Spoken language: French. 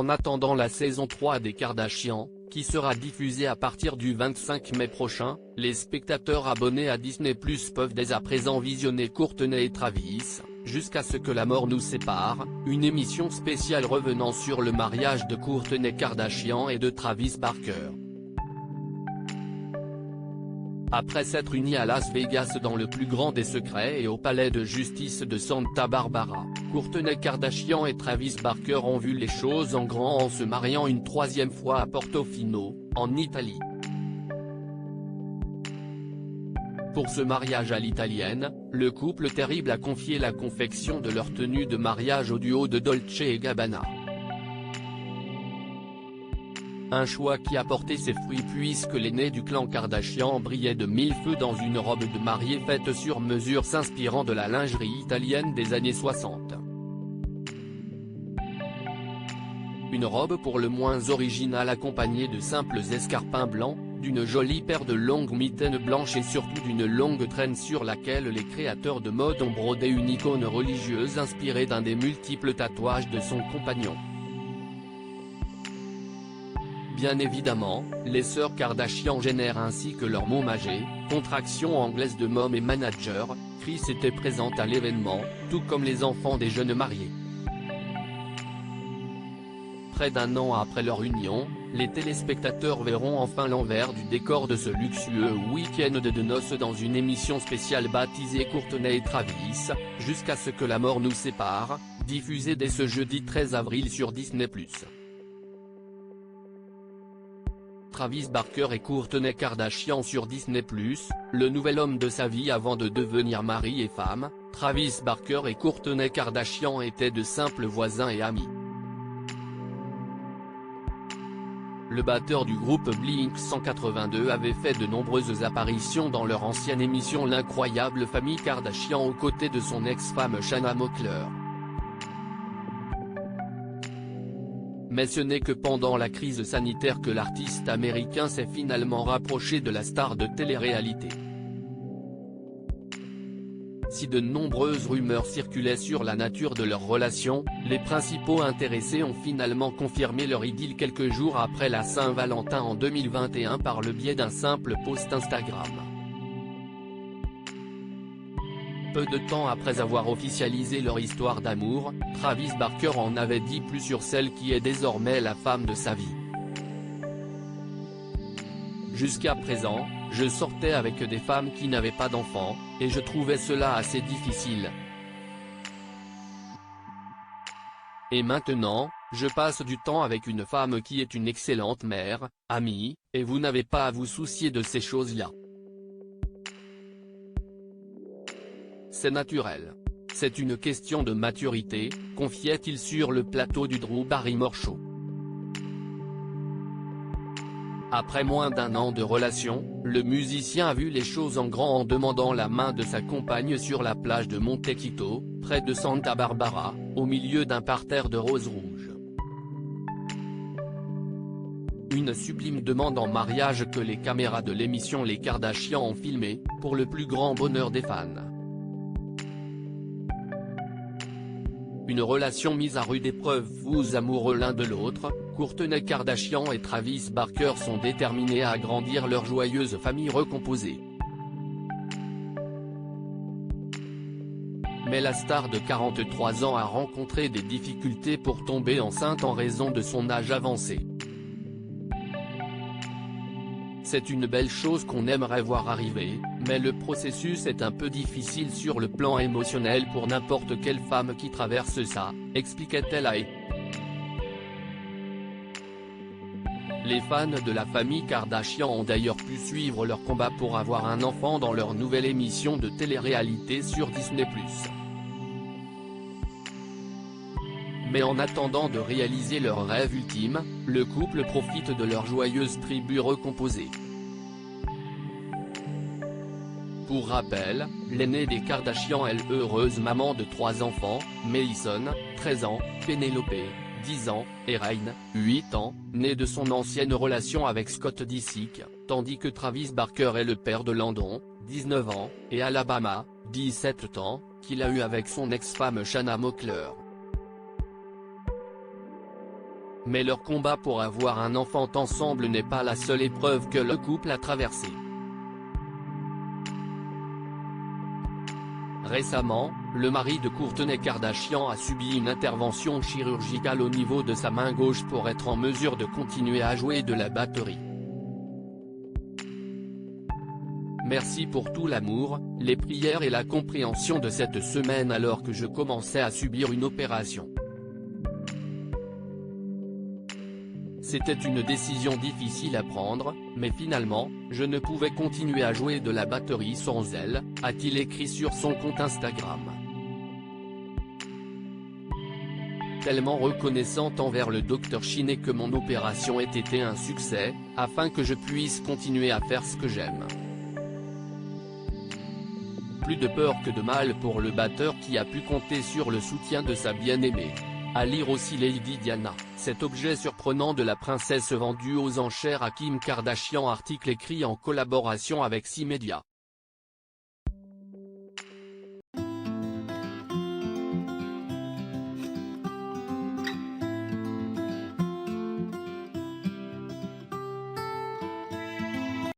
En attendant la saison 3 des Kardashians, qui sera diffusée à partir du 25 mai prochain, les spectateurs abonnés à Disney+ peuvent dès à présent visionner Kourtney et Travis, Jusqu'à ce que la mort nous sépare, une émission spéciale revenant sur le mariage de Kourtney Kardashian et de Travis Barker. Après s'être unis à Las Vegas dans le plus grand des secrets et au palais de justice de Santa Barbara, Kourtney Kardashian et Travis Barker ont vu les choses en grand en se mariant une troisième fois à Portofino, en Italie. Pour ce mariage à l'italienne, le couple terrible a confié la confection de leur tenue de mariage au duo de Dolce & Gabbana. Un choix qui a porté ses fruits puisque l'aîné du clan Kardashian brillait de mille feux dans une robe de mariée faite sur mesure s'inspirant de la lingerie italienne des années 60. Une robe pour le moins originale accompagnée de simples escarpins blancs, d'une jolie paire de longues mitaines blanches et surtout d'une longue traîne sur laquelle les créateurs de mode ont brodé une icône religieuse inspirée d'un des multiples tatouages de son compagnon. Bien évidemment, les sœurs Kardashian génèrent ainsi que leur môme âgé, contraction anglaise de mom et manager, Kris était présente à l'événement, tout comme les enfants des jeunes mariés. Près d'un an après leur union, les téléspectateurs verront enfin l'envers du décor de ce luxueux week-end de noces dans une émission spéciale baptisée Kourtney et Travis, Jusqu'à ce que la mort nous sépare, diffusée dès ce jeudi 13 avril sur Disney+. Travis Barker et Kourtney Kardashian sur Disney+, le nouvel homme de sa vie avant de devenir mari et femme. Travis Barker et Kourtney Kardashian étaient de simples voisins et amis. Le batteur du groupe Blink-182 avait fait de nombreuses apparitions dans leur ancienne émission L'incroyable famille Kardashian aux côtés de son ex-femme Shanna Moakler. Mais ce n'est que pendant la crise sanitaire que l'artiste américain s'est finalement rapproché de la star de télé-réalité. Si de nombreuses rumeurs circulaient sur la nature de leur relation, les principaux intéressés ont finalement confirmé leur idylle quelques jours après la Saint-Valentin en 2021 par le biais d'un simple post Instagram. Peu de temps après avoir officialisé leur histoire d'amour, Travis Barker en avait dit plus sur celle qui est désormais la femme de sa vie. Jusqu'à présent, je sortais avec des femmes qui n'avaient pas d'enfants, et je trouvais cela assez difficile. Et maintenant, je passe du temps avec une femme qui est une excellente mère, amie, et vous n'avez pas à vous soucier de ces choses-là. C'est naturel. C'est une question de maturité, confiait-il sur le plateau du Drew Barrymore Show. Après moins d'un an de relation, le musicien a vu les choses en grand en demandant la main de sa compagne sur la plage de Montecito, près de Santa Barbara, au milieu d'un parterre de roses rouges. Une sublime demande en mariage que les caméras de l'émission Les Kardashians ont filmée, pour le plus grand bonheur des fans. Une relation mise à rude épreuve vous amoureux l'un de l'autre, Kourtney Kardashian et Travis Barker sont déterminés à agrandir leur joyeuse famille recomposée. Mais la star de 43 ans a rencontré des difficultés pour tomber enceinte en raison de son âge avancé. C'est une belle chose qu'on aimerait voir arriver, mais le processus est un peu difficile sur le plan émotionnel pour n'importe quelle femme qui traverse ça, expliquait-elle à E! Les fans de la famille Kardashian ont d'ailleurs pu suivre leur combat pour avoir un enfant dans leur nouvelle émission de télé-réalité sur Disney+. Mais en attendant de réaliser leur rêve ultime, le couple profite de leur joyeuse tribu recomposée. Pour rappel, l'aînée des Kardashian est l'heureuse maman de 3 enfants, Madison, 13 ans, Penelope, 10 ans, et Ryan, 8 ans, né de son ancienne relation avec Scott Disick, tandis que Travis Barker est le père de Landon, 19 ans, et Alabama, 17 ans, qu'il a eu avec son ex-femme Shanna Moakler. Mais leur combat pour avoir un enfant ensemble n'est pas la seule épreuve que le couple a traversée. Récemment, le mari de Kourtney Kardashian a subi une intervention chirurgicale au niveau de sa main gauche pour être en mesure de continuer à jouer de la batterie. Merci pour tout l'amour, les prières et la compréhension de cette semaine alors que je commençais à subir une opération. C'était une décision difficile à prendre, mais finalement, je ne pouvais continuer à jouer de la batterie sans elle, a-t-il écrit sur son compte Instagram. Tellement reconnaissante envers le docteur Chiné que mon opération ait été un succès, afin que je puisse continuer à faire ce que j'aime. Plus de peur que de mal pour le batteur qui a pu compter sur le soutien de sa bien-aimée. À lire aussi Lady Diana, cet objet surprenant de la princesse vendu aux enchères à Kim Kardashian, article écrit en collaboration avec 6 médias.